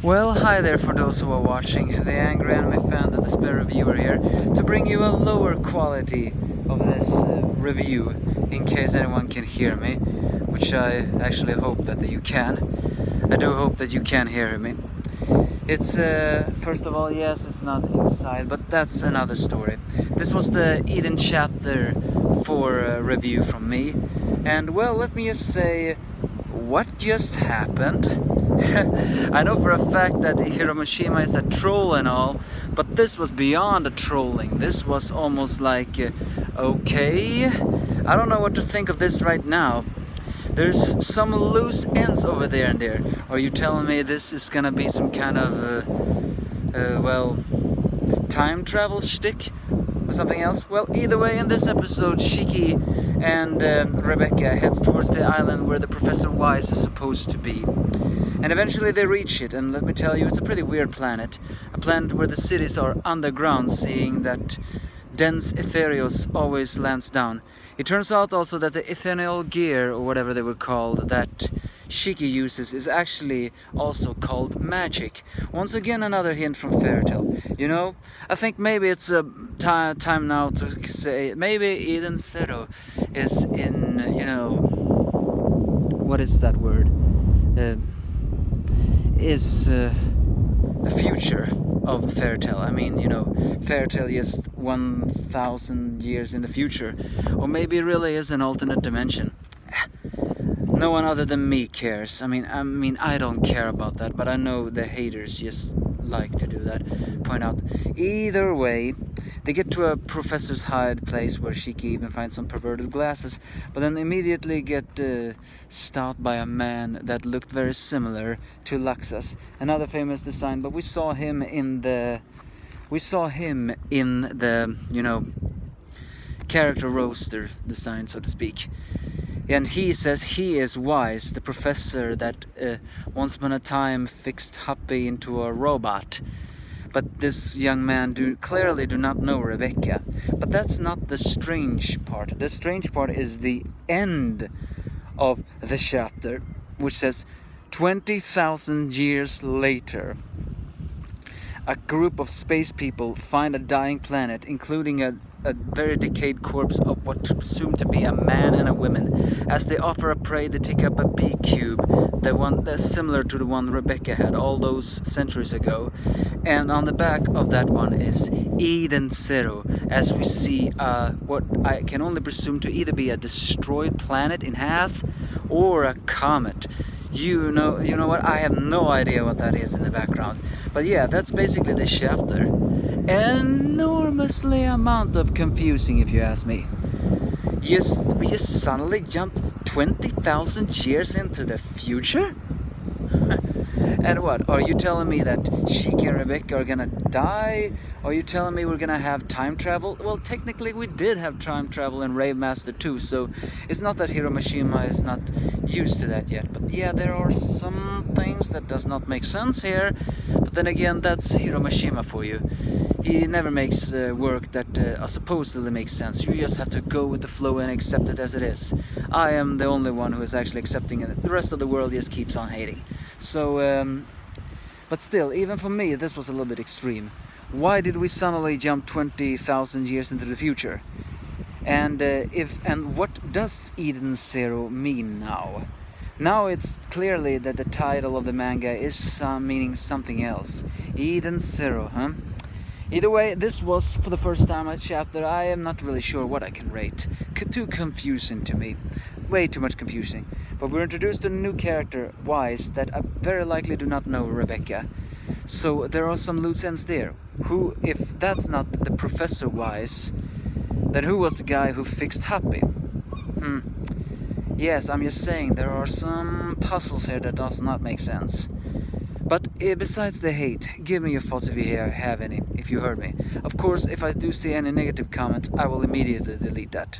Well, hi there for those who are watching. The Angry Anime Fan, the Despair Reviewer here, to bring you a lower quality of this review, in case anyone can hear me, which I actually hope that you can. I do hope that you can hear me. It's, first of all, yes, it's not inside, but that's another story. This was the Eden chapter 4 review from me, and well, let me just say, what just happened? I know for a fact that Hiroshima is a troll and all, but this was beyond a trolling. This was almost like, okay, I don't know what to think of this right now. There's some loose ends over there and there. Are you telling me this is gonna be some kind of, well, time travel shtick? Or something else? Well, either way, in this episode, Shiki and Rebecca heads towards the island where the Professor Wise is supposed to be. And eventually they reach it, and let me tell you, it's a pretty weird planet. A planet where the cities are underground, seeing that dense Etherios always lands down. It turns out also that the ethereal gear, or whatever they were called, that Shiki uses is actually also called magic. Once again, another hint from Fairytale. You know, I think maybe it's a time now to say, maybe Eden Zero is in, you know, what is that word? Is the future of Fairytale. I mean, you know, Fairytale is 1,000 years in the future, or maybe it really is an alternate dimension. No one other than me cares. I mean, I don't care about that, but I know the haters just like to do that. Point out. Either way, they get to a professor's hide place where Shiki even finds some perverted glasses, but then immediately get stopped by a man that looked very similar to Laxas, another famous design. But we saw him in the, you know, character roster design, so to speak. And he says he is Wise, the professor that once upon a time fixed Happy into a robot. But this young man clearly do not know Rebecca. But that's not the strange part. The strange part is the end of the chapter, which says 20,000 years later. A group of space people find a dying planet, including a very decayed corpse of what presumed to be a man and a woman. As they offer a prey, they take up a bee cube, the one that's similar to the one Rebecca had all those centuries ago. And on the back of that one is Eden Zero, as we see what I can only presume to either be a destroyed planet in half or a comet. You know what? I have no idea what that is in the background. But yeah, that's basically the chapter. Enormously amount of confusing, if you ask me. We just suddenly jumped 20,000 years into the future? And what? Are you telling me that Shiki and Rebecca are gonna die? Are you telling me we're gonna have time travel? Well, technically we did have time travel in Rave Master 2, so it's not that Hiroshima is not used to that yet. But yeah, there are some things that does not make sense here. But then again, that's Hiroshima for you. He never makes work that supposedly makes sense. You just have to go with the flow and accept it as it is. I am the only one who is actually accepting it. The rest of the world just keeps on hating. So, but still, even for me, this was a little bit extreme. Why did we suddenly jump 20,000 years into the future? And what does Eden Zero mean now? Now it's clearly that the title of the manga is meaning something else. Eden Zero, huh? Either way, this was for the first time a chapter I am not really sure what I can rate. Too confusing to me. Way too much confusing. But we're introduced to a new character, Wise, that I very likely do not know Rebecca. So there are some loose ends there. Who, if that's not the Professor Wise, then who was the guy who fixed Happy? Yes, I'm just saying, there are some puzzles here that does not make sense. But besides the hate, give me your thoughts if you have any, if you heard me. Of course, if I do see any negative comment, I will immediately delete that.